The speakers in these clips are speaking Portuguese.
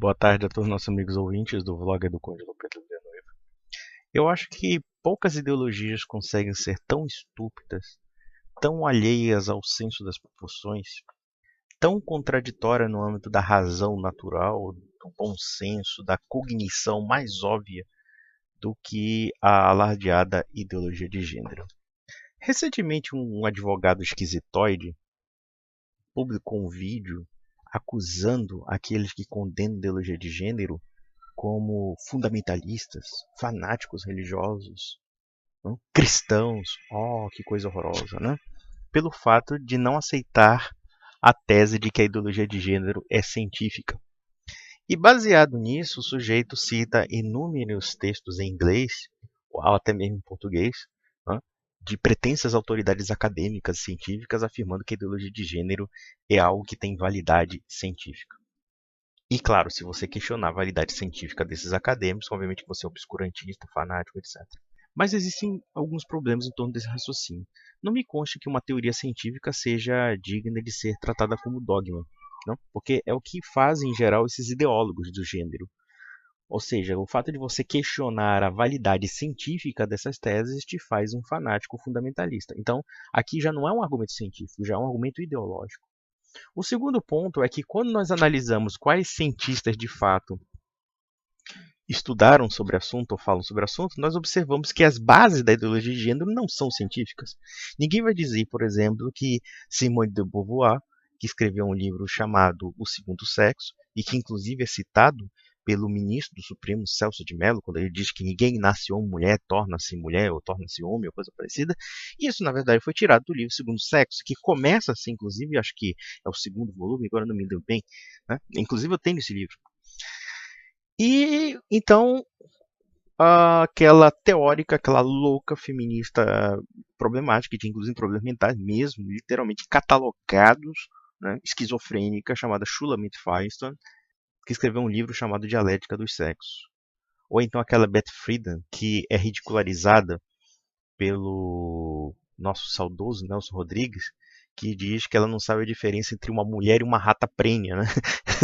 Boa tarde a todos os nossos amigos ouvintes do vlog do Conde Dom Pedro Villanueva. Eu acho que poucas ideologias conseguem ser tão estúpidas, tão alheias ao senso das proporções, tão contraditórias no âmbito da razão natural, do bom senso, da cognição mais óbvia do que a alardeada ideologia de gênero. Recentemente, um advogado esquisitoide publicou um vídeo acusando aqueles que condenam a ideologia de gênero como fundamentalistas, fanáticos religiosos, não? Cristãos, oh, que coisa horrorosa, né? Pelo fato de não aceitar a tese de que a ideologia de gênero é científica. E baseado nisso, o sujeito cita inúmeros textos em inglês, ou até mesmo em português, né, de pretensas autoridades acadêmicas e científicas afirmando que a ideologia de gênero é algo que tem validade científica. E claro, se você questionar a validade científica desses acadêmicos, obviamente você é obscurantista, fanático, etc. Mas existem alguns problemas em torno desse raciocínio. Não me consta que uma teoria científica seja digna de ser tratada como dogma, não? Porque é o que fazem em geral esses ideólogos do gênero. Ou seja, o fato de você questionar a validade científica dessas teses te faz um fanático fundamentalista. Então, aqui já não é um argumento científico, já é um argumento ideológico. O segundo ponto é que quando nós analisamos quais cientistas de fato estudaram sobre o assunto ou falam sobre o assunto, nós observamos que as bases da ideologia de gênero não são científicas. Ninguém vai dizer, por exemplo, que Simone de Beauvoir, que escreveu um livro chamado O Segundo Sexo, e que inclusive é citado pelo ministro do Supremo, Celso de Mello, quando ele diz que ninguém nasce homem, mulher, torna-se mulher ou torna-se homem, ou coisa parecida. E isso, na verdade, foi tirado do livro Segundo Sexo, que começa assim, inclusive, acho que é o segundo volume, agora não me lembro bem. Né? Inclusive, eu tenho esse livro. E então aquela teórica, aquela louca feminista problemática, que tinha inclusive problemas mentais mesmo, literalmente catalogados, né, esquizofrênica, chamada Shulamit Firestone, que escreveu um livro chamado Dialética dos Sexos. Ou então aquela Beth Friedan, que é ridicularizada pelo nosso saudoso Nelson Rodrigues, que diz que ela não sabe a diferença entre uma mulher e uma rata prenha, né?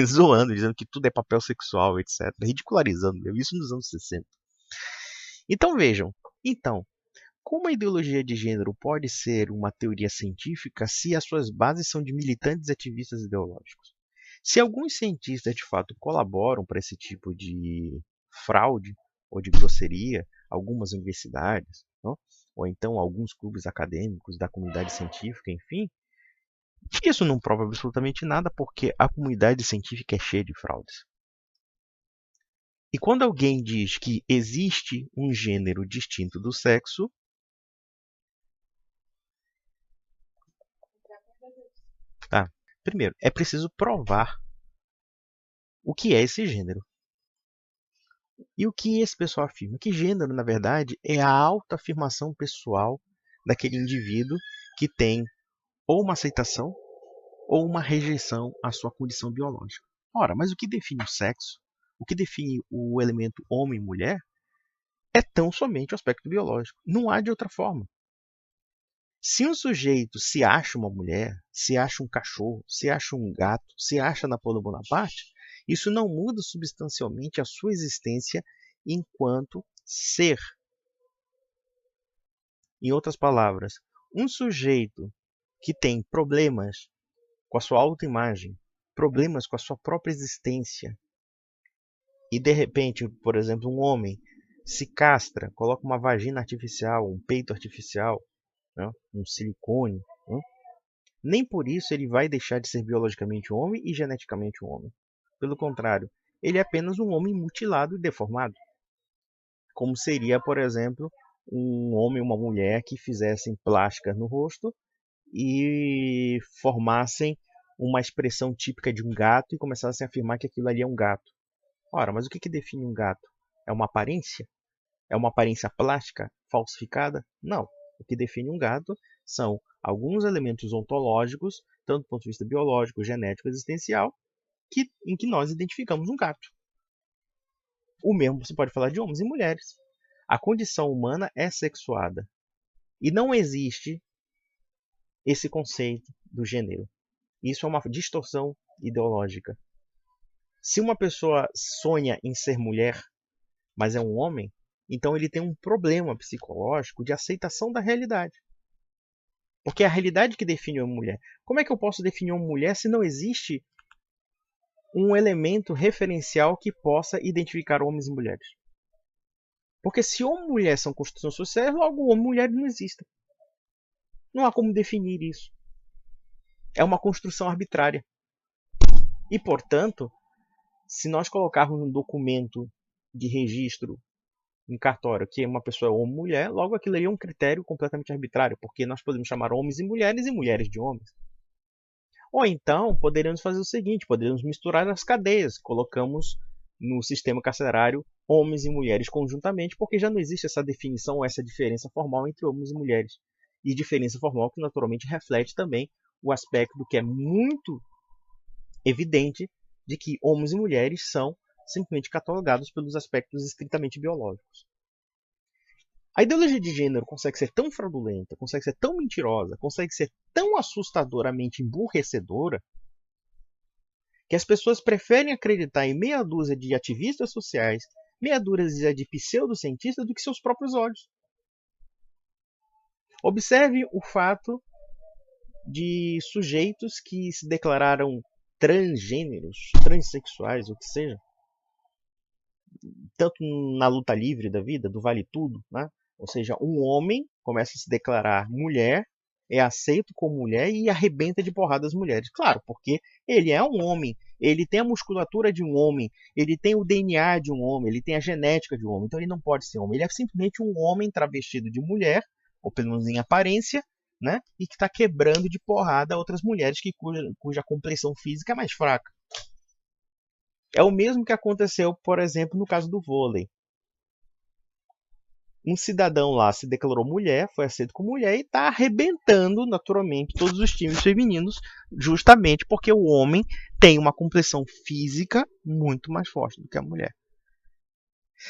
Zoando, dizendo que tudo é papel sexual, etc. Ridicularizando, isso nos anos 60. Então vejam, então, como a ideologia de gênero pode ser uma teoria científica se as suas bases são de militantes ativistas ideológicos? Se alguns cientistas de fato colaboram para esse tipo de fraude ou de grosseria, algumas universidades, não? Ou então alguns clubes acadêmicos da comunidade científica, enfim, isso não prova absolutamente nada porque a comunidade científica é cheia de fraudes. E quando alguém diz que existe um gênero distinto do sexo, tá? Primeiro, é preciso provar o que é esse gênero. E o que esse pessoal afirma? Que gênero, na verdade, é a autoafirmação pessoal daquele indivíduo que tem ou uma aceitação ou uma rejeição à sua condição biológica. Ora, mas o que define o sexo, o que define o elemento homem e mulher, é tão somente o aspecto biológico. Não há de outra forma. Se um sujeito se acha uma mulher, se acha um cachorro, se acha um gato, se acha Napoleão Bonaparte, isso não muda substancialmente a sua existência enquanto ser. Em outras palavras, um sujeito que tem problemas com a sua autoimagem, problemas com a sua própria existência, e de repente, por exemplo, um homem se castra, coloca uma vagina artificial, um peito artificial, né, um silicone, né, nem por isso ele vai deixar de ser biologicamente um homem e geneticamente um homem. Pelo contrário, ele é apenas um homem mutilado e deformado. Como seria, por exemplo, um homem e uma mulher que fizessem plásticas no rosto e formassem uma expressão típica de um gato e começassem a afirmar que aquilo ali é um gato. Ora, mas o que define um gato? É uma aparência? É uma aparência plástica falsificada? Não. O que define um gato são alguns elementos ontológicos, tanto do ponto de vista biológico, genético, existencial, em que nós identificamos um gato. O mesmo você pode falar de homens e mulheres. A condição humana é sexuada. E não existe esse conceito do gênero. Isso é uma distorção ideológica. Se uma pessoa sonha em ser mulher, mas é um homem, então ele tem um problema psicológico de aceitação da realidade. Porque é a realidade que define uma mulher. Como é que eu posso definir uma mulher se não existe um elemento referencial que possa identificar homens e mulheres? Porque se homem e mulher são construções sociais, logo homem e mulher não existem. Não há como definir isso. É uma construção arbitrária. E, portanto, se nós colocarmos um documento de registro em cartório que uma pessoa é homem ou mulher, logo aquilo ali é um critério completamente arbitrário, porque nós podemos chamar homens e mulheres de homens. Ou então, poderíamos fazer o seguinte, poderíamos misturar as cadeias, colocamos no sistema carcerário homens e mulheres conjuntamente, porque já não existe essa definição ou essa diferença formal entre homens e mulheres. E diferença formal que naturalmente reflete também o aspecto que é muito evidente de que homens e mulheres são simplesmente catalogados pelos aspectos estritamente biológicos. A ideologia de gênero consegue ser tão fraudulenta, consegue ser tão mentirosa, consegue ser tão assustadoramente emburrecedora, que as pessoas preferem acreditar em meia dúzia de ativistas sociais, meia dúzia de pseudocientistas do que seus próprios olhos. Observe o fato de sujeitos que se declararam transgêneros, transexuais, o que seja, tanto na luta livre da vida, do vale tudo, né? Ou seja, um homem começa a se declarar mulher, é aceito como mulher e arrebenta de porrada as mulheres. Claro, porque ele é um homem, ele tem a musculatura de um homem, ele tem o DNA de um homem, ele tem a genética de um homem, então ele não pode ser homem. Ele é simplesmente um homem travestido de mulher, ou pelo menos em aparência, né? E que está quebrando de porrada outras mulheres cuja complexão física é mais fraca. É o mesmo que aconteceu, por exemplo, no caso do vôlei. Um cidadão lá se declarou mulher, foi aceito como mulher e está arrebentando naturalmente todos os times femininos, justamente porque o homem tem uma complexão física muito mais forte do que a mulher.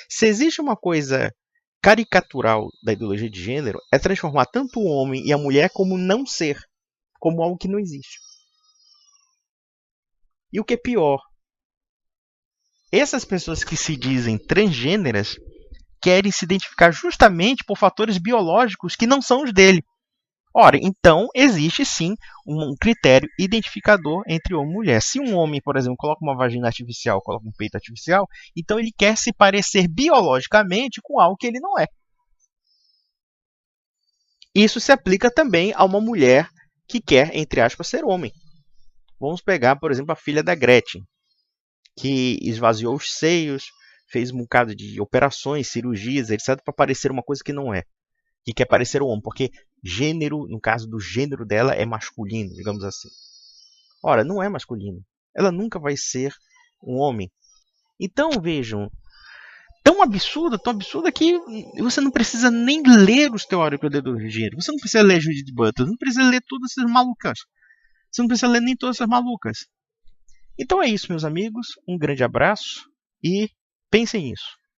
Se existe uma coisa caricatural da ideologia de gênero, é transformar tanto o homem e a mulher como não ser, como algo que não existe. E o que é pior, essas pessoas que se dizem transgêneras querem se identificar justamente por fatores biológicos que não são os dele. Ora, então existe sim um critério identificador entre homem e mulher. Se um homem, por exemplo, coloca uma vagina artificial, coloca um peito artificial, então ele quer se parecer biologicamente com algo que ele não é. Isso se aplica também a uma mulher que quer, entre aspas, ser homem. Vamos pegar, por exemplo, a filha da Gretchen, que esvaziou os seios, fez um bocado de operações, cirurgias, etc, para parecer uma coisa que não é. Que quer parecer um homem, porque gênero, no caso do gênero dela, é masculino, digamos assim. Ora, não é masculino. Ela nunca vai ser um homem. Então, vejam, tão absurda que você não precisa nem ler os teóricos da ideologia. Você não precisa ler Judith Butler, não precisa ler todas essas malucas. Você não precisa ler nem todas essas malucas. Então é isso, meus amigos. Um grande abraço e pensem nisso.